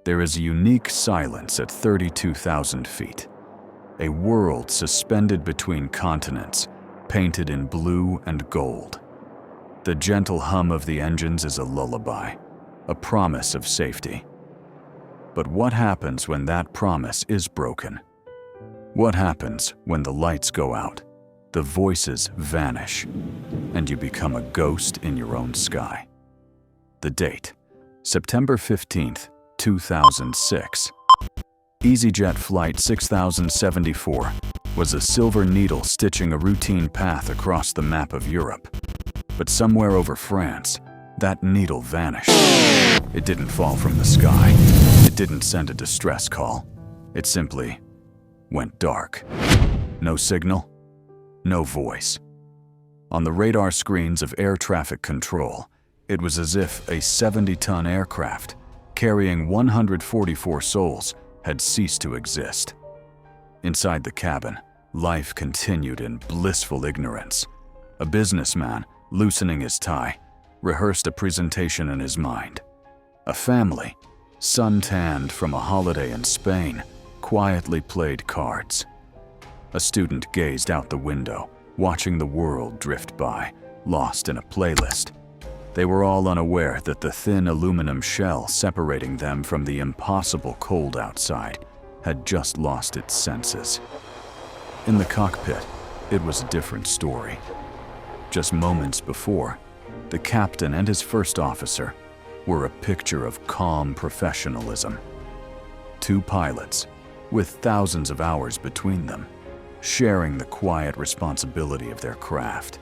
There is a unique silence at 32,000 feet. A world suspended between continents, painted in blue and gold. The gentle hum of the engines is a lullaby, a promise of safety. But what happens when that promise is broken? What happens when the lights go out, the voices vanish, and you become a ghost in your own sky? The date, September 15th, 2006. EasyJet Flight 6074 was a silver needle stitching a routine path across the map of Europe. But somewhere over France, that needle vanished. It didn't fall from the sky. It didn't send a distress call. It simply went dark. No signal, no voice. On the radar screens of air traffic control, it was as if a 70-ton aircraft carrying 144 souls had ceased to exist. Inside the cabin, life continued in blissful ignorance. A businessman, loosening his tie, rehearsed a presentation in his mind. A family, sun-tanned from a holiday in Spain, quietly played cards. A student gazed out the window, watching the world drift by, lost in a playlist. They were all unaware that the thin aluminum shell separating them from the impossible cold outside had just lost its senses. In the cockpit, it was a different story. Just moments before, the captain and his first officer were a picture of calm professionalism. Two pilots, with thousands of hours between them, sharing the quiet responsibility of their craft.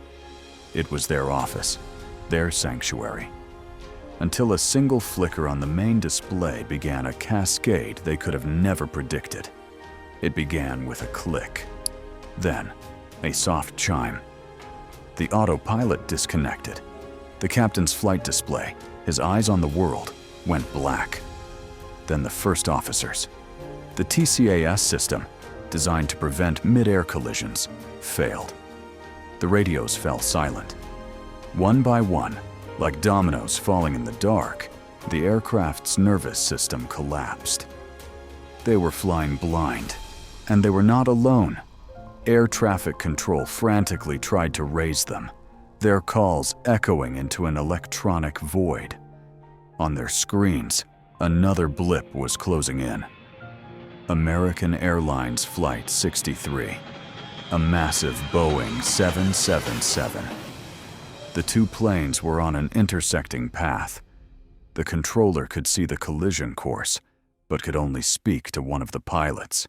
It was their office, their sanctuary. Until a single flicker on the main display began a cascade they could have never predicted. It began with a click. Then, a soft chime. The autopilot disconnected. The captain's flight display, his eyes on the world, went black. Then the first officer's. The TCAS system, designed to prevent mid-air collisions, failed. The radios fell silent. One by one, like dominoes falling in the dark, the aircraft's nervous system collapsed. They were flying blind, and they were not alone. Air traffic control frantically tried to raise them, their calls echoing into an electronic void. On their screens, another blip was closing in. American Airlines Flight 63, a massive Boeing 777. The two planes were on an intersecting path. The controller could see the collision course, but could only speak to one of the pilots.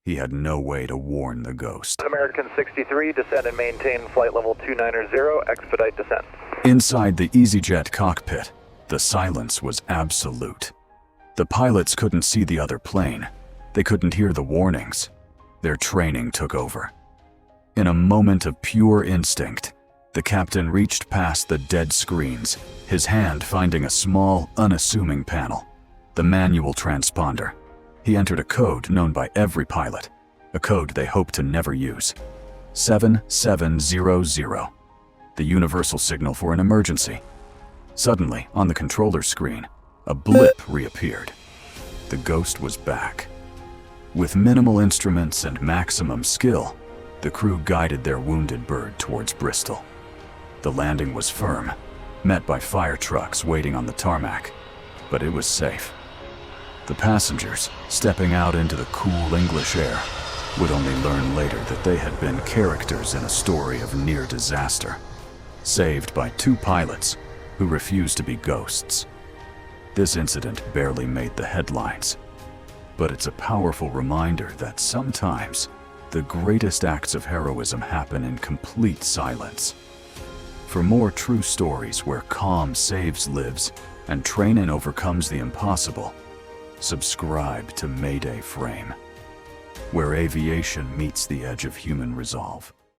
He had no way to warn the ghost. American 63, descend and maintain flight level 290, expedite descent. Inside the EasyJet cockpit, the silence was absolute. The pilots couldn't see the other plane. They couldn't hear the warnings. Their training took over. In a moment of pure instinct, the captain reached past the dead screens, his hand finding a small, unassuming panel, the manual transponder. He entered a code known by every pilot, a code they hoped to never use. 7700, the universal signal for an emergency. Suddenly, on the controller screen, a blip reappeared. The ghost was back. With minimal instruments and maximum skill, the crew guided their wounded bird towards Bristol. The landing was firm, met by fire trucks waiting on the tarmac, but it was safe. The passengers, stepping out into the cool English air, would only learn later that they had been characters in a story of near disaster, saved by two pilots who refused to be ghosts. This incident barely made the headlines, but it's a powerful reminder that sometimes the greatest acts of heroism happen in complete silence. For more true stories where calm saves lives and training overcomes the impossible, subscribe to Mayday Frame, where aviation meets the edge of human resolve.